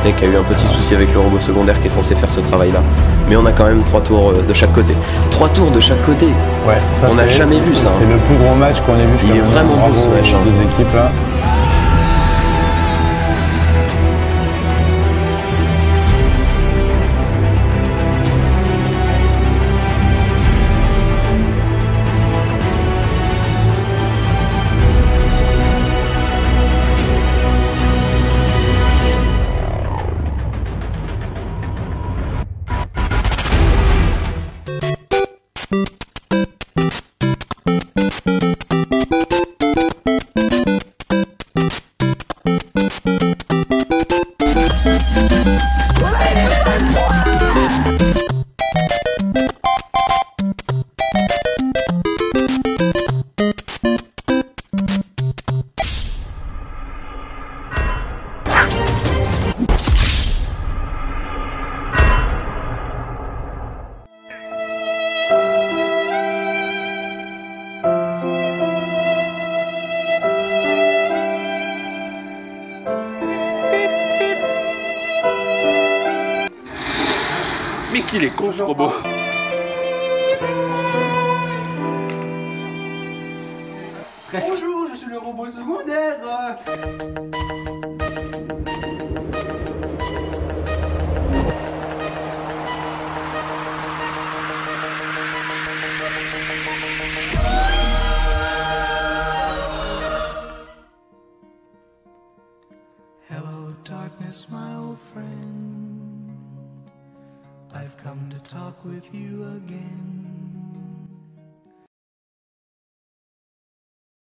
INTech a eu un petit souci avec le robot secondaire qui est censé faire ce travail-là. Mais on a quand même 3 tours de chaque côté. 3 tours de chaque côté. Ouais, ça, on n'a jamais vu ça. C'est le plus gros match qu'on ait vu jusqu'à maintenant. Il est vraiment beau ce match. Deux équipes là. Mais qu'il est con ce robot. Bonjour, je suis le robot secondaire. Hello darkness, my old friend. I've come to talk with you again.